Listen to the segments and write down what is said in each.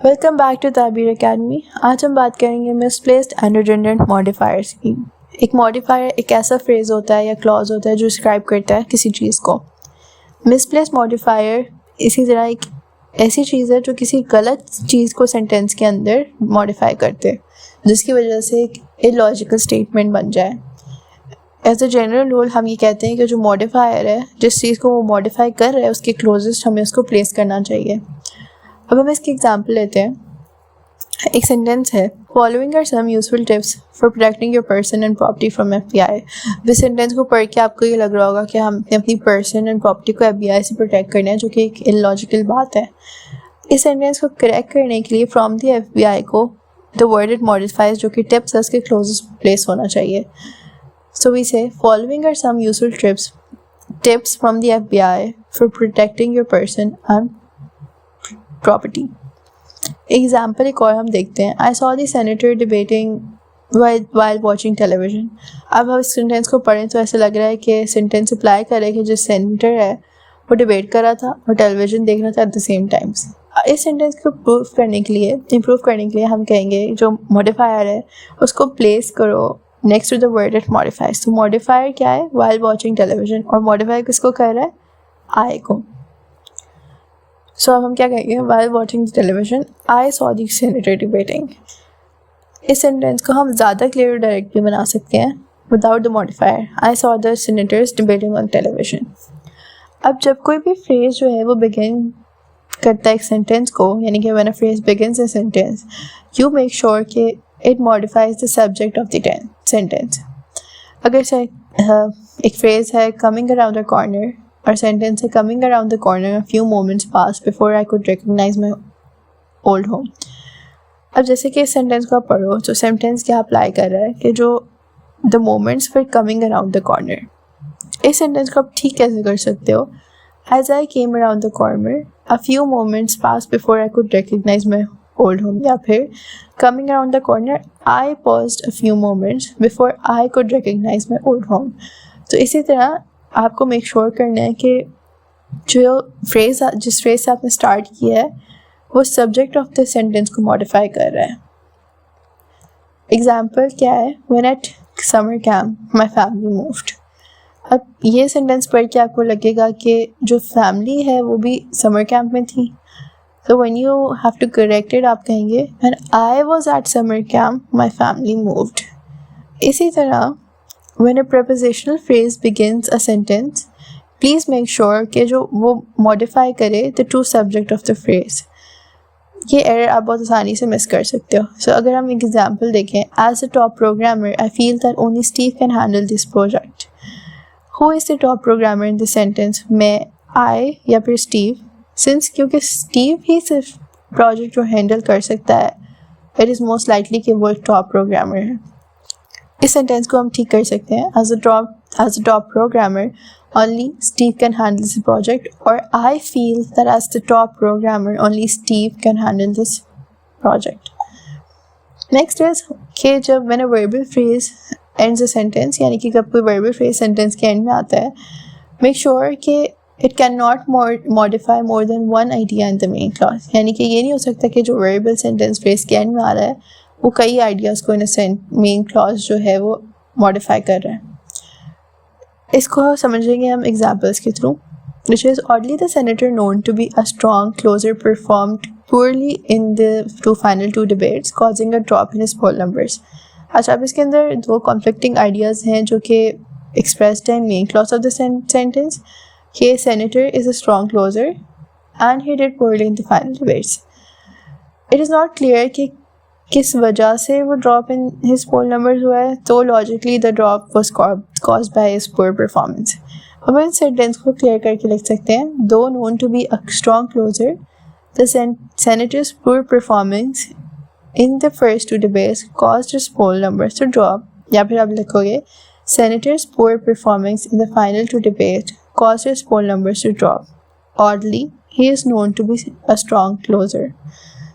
Welcome back to Tabeer academy. आज हम बात करेंगे मिसप्लेस्ड एंड रिडंडेंट मॉडिफायर्स की। एक मॉडिफायर एक ऐसा फ्रेज होता है या क्लॉज होता है जो डिस्क्राइब करता है किसी चीज़ को। मिसप्लेस्ड मॉडिफायर इसी तरह एक ऐसी चीज़ है जो किसी गलत चीज़ को सेंटेंस के अंदर मॉडिफाई करते हैं, जिसकी वजह से एक इलॉजिकल स्टेटमेंट बन जाए। एज अ जनरल रूल हम ये कहते हैं कि जो मॉडिफायर है, जिस चीज़ को वो मॉडिफाई कर रहा है, उसके क्लोजेस्ट हमें उसको प्लेस करना चाहिए। अब हम इसकी एग्जांपल लेते हैं। एक सेंटेंस है, following are some useful tips for protecting your person and property from FBI। इस सेंटेंस को पढ़ के आपको ये लग रहा होगा कि हम अपनी पर्सन एंड प्रॉपर्टी को FBI से प्रोटेक्ट करना है, जो कि एक इलॉजिकल बात है। इस सेंटेंस को करेक्ट करने के लिए फ्रॉम द FBI को द वर्ड इट मॉडिफाइज, जो कि टिप्स है, उसके क्लोजेस्ट प्लेस होना चाहिए। So we say following are some useful tips from the FBI for protecting your person and property. Example एक और हम देखते हैं। I saw the senator debating while watching television. अब हम इस सेंटेंस को पढ़ें तो ऐसा लग रहा है कि सेंटेंस अप्लाई करे कि जो सेनेटर है वो डिबेट कर रहा था और टेलीविजन देख रहा था एट द सेम टाइम्स। इस सेंटेंस को इम्प्रूव करने के लिए हम कहेंगे जो मॉडिफायर है उसको प्लेस करो next to the word it modifies. तो मॉडिफायर क्या है? While watching television. और मॉडिफायर किसको कर रहा है? आई को। सो अब हम क्या कहेंगे? While watching television I saw the senator debating. इस सेंटेंस को हम ज़्यादा क्लियर और डायरेक्टली बना सकते हैं without the modifier. I saw the senators debating on television. अब जब कोई भी फ्रेज जो है वो बिगिन करता है एक सेंटेंस को, यानी कि when a phrase begins a sentence, you make sure कि it modifies the subject of the sentence. अगर एक फ्रेज है कमिंग अराउंड द कॉर्नर और सेंटेंस है coming around the corner, a few moments pass before I could recognise my old home. अब जैसे कि इस सेंटेंस को आप पढ़ो तो सेंटेंस क्या अप्लाई कर रहा है कि जो the moments for coming around the corner. इस सेंटेंस को आप ठीक कैसे कर सकते हो? As I came around the corner a few moments pass before I could recognise my old home, या फिर coming around the corner I paused a few moments before I could recognise my old home. तो इसी तरह आपको make sure करना है कि जो जिस फ्रेज से आपने स्टार्ट किया है वो सब्जेक्ट ऑफ द सेंटेंस को मॉडिफाई कर रहा है। एग्जाम्पल क्या है? When eight summer camp my family moved. अब ये सेंटेंस पढ़ के आपको लगेगा कि जो फैमिली है वो भी समर कैंप में थी। तो when you have to correct it, आप कहेंगे when I was at summer camp my family moved. इसी तरह when a prepositional phrase begins a sentence, please make sure कि जो वो modify करे the true subject of the phrase। ये error आप बहुत आसानी से मिस कर सकते हो। So अगर हम एक example देखें, as a top programmer, I feel that only Steve can handle this project। Who is the top programmer in the sentence? मैं, I या फिर Steve? Since क्योंकि Steve ही सिर्फ project जो handle कर सकता है, it is most likely कि वो एक top programmer है। इस सेंटेंस को हम ठीक कर सकते हैं as a top programmer only Steve can handle this project, और I feel that as the top programmer only Steve can handle this project। Next is कि जब when a verbal phrase ends a sentence, यानी कि जब कोई verbal phrase sentence के end में आता है, make sure कि it cannot modify more than one idea in the main clause। यानी कि ये नहीं हो सकता कि जो verbal sentence phrase के end में आ रहा है वो कई आइडियाज़ को इन मेन क्लॉज जो है वो मॉडिफाई कर रहा है। इसको समझेंगे हम एग्जाम्पल्स के through. Which is oddly the senator known to be a strong closer performed poorly in the final two debates causing a drop in his poll numbers. अच्छा, अब इसके अंदर दो कॉन्फ्लिक्टिंग आइडियाज़ हैं जो कि एक्सप्रेस्ड हैं in main clause of the sentence कि senator is a strong closer and he did poorly in the final debates. It is not clear कि किस वजह से वो drop in his poll numbers हुआ है, तो logically the drop was caused by his poor performance. अब इस सेंटेंस को क्लियर करके लिख सकते हैं, though known to be a strong closer the senator's poor performance in the first two debates caused his poll numbers to drop, या फिर आप लिखोगे senator's poor performance in the final two debate caused his poll numbers to drop. Oddly he is known to be a strong closer.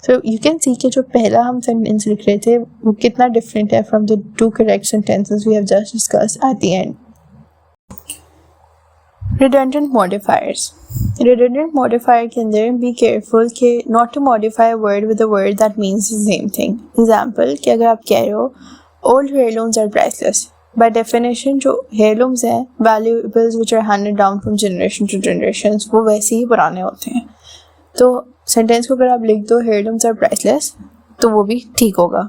So you can see कि जो पहला हम sentence लिख रहे थे वो कितना डिफरेंट है from the two correct sentences we have just discussed at the end। Redundant modifiers. Redundant modifier کے اندر بی کیئرفل کہ not to modify word with a word that means the same thing. Example کہ اگر آپ کہہ رہے ہو old heirlooms are priceless, by definition جو ہیئرلومز ہیں valuables which are handed down from generation to generations وہ ویسے ہی پرانے ہوتے ہیں. تو سینٹینس کو اگر آپ لکھ دو ہیئرلومز آر پرائسلیس تو وہ بھی ٹھیک ہوگا.